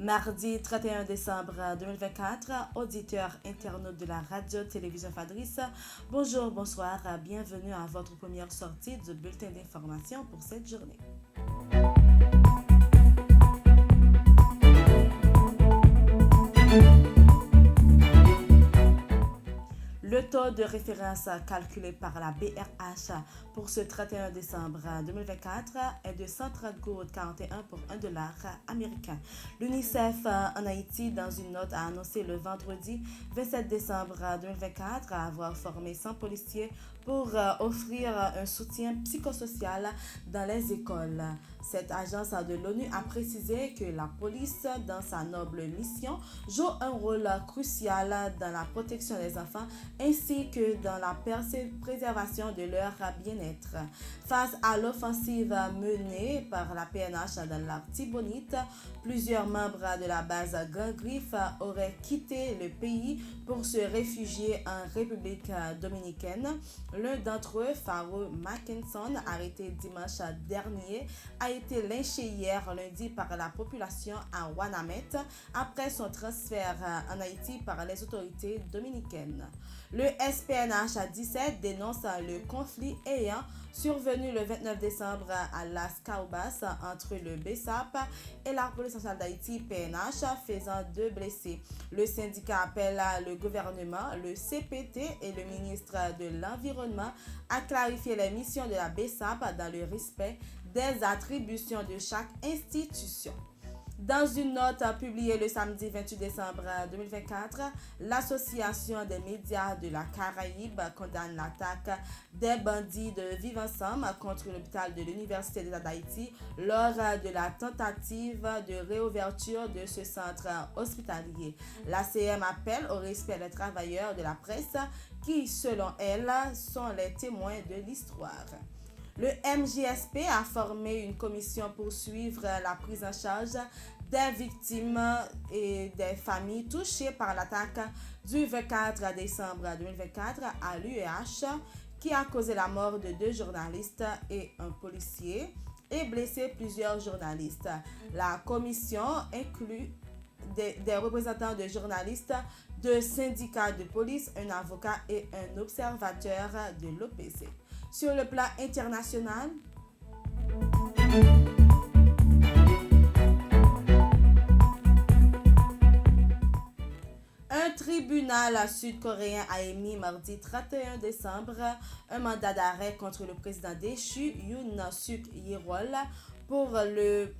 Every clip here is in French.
Mardi 31 décembre 2024, auditeurs internautes de la radio-télévision Fadris, bonjour, bonsoir, bienvenue à votre première sortie du bulletin d'information pour cette journée. Le taux de référence calculé par la BRH pour ce 31 décembre 2024 est de 130,41 pour $1 américain. L'UNICEF en Haïti, dans une note, a annoncé le vendredi 27 décembre 2024 avoir formé 100 policiers pour offrir un soutien psychosocial dans les écoles. Cette agence de l'ONU a précisé que la police, dans sa noble mission, joue un rôle crucial dans la protection des enfants ainsi que dans la préservation de leur bien-être. Face à l'offensive menée par la PNH dans l'Artibonite, plusieurs membres de la base Grand Griffe auraient quitté le pays pour se réfugier en République dominicaine. L'un d'entre eux, Pharaoh Mackinson, arrêté dimanche dernier, a été lynché hier lundi par la population à Wanamet après son transfert en Haïti par les autorités dominicaines. Le SPNH 17 dénonce le conflit ayant survenu le 29 décembre à Las Caobas entre le BESAP et la police nationale d'Haïti PNH, faisant 2 blessés. Le syndicat appelle le gouvernement, le CPT et le ministre de l'Environnement à clarifier les missions de la BESAP dans le respect des attributions de chaque institution. Dans une note publiée le samedi 28 décembre 2024, l'Association des médias de la Caraïbe condamne l'attaque des bandits de Vivre Ensemble contre l'hôpital de l'Université d'État d'Haïti lors de la tentative de réouverture de ce centre hospitalier. L'ACM appelle au respect des travailleurs de la presse qui, selon elle, sont les témoins de l'histoire. Le MJSP a formé une commission pour suivre la prise en charge des victimes et des familles touchées par l'attaque du 24 décembre 2024 à l'UEH qui a causé la mort de 2 journalistes et un policier et blessé plusieurs journalistes. La commission inclut des représentants de journalistes, de syndicats de police, un avocat et un observateur de l'OPC. Sur le plan international, un tribunal sud-coréen a émis mardi 31 décembre un mandat d'arrêt contre le président déchu Yoon Suk Yeol pour le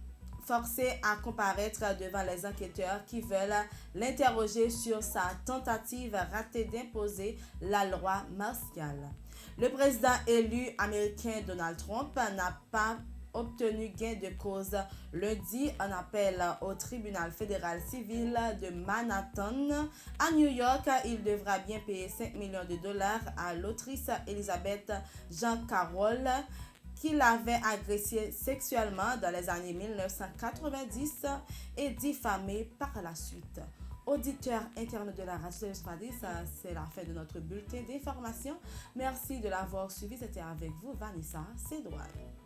forcer à comparaître devant les enquêteurs qui veulent l'interroger sur sa tentative ratée d'imposer la loi martiale. Le président élu américain Donald Trump n'a pas obtenu gain de cause lundi en appel au tribunal fédéral civil de Manhattan. À New York, il devra bien payer 5 millions de dollars à l'autrice Elizabeth Jean Carroll qui l'avait agressé sexuellement dans les années 1990 et diffamé par la suite. Auditeurs internautes de la radio Fadris, c'est la fin de notre bulletin d'information. Merci de l'avoir suivi. C'était avec vous, Vanessa Cédouane.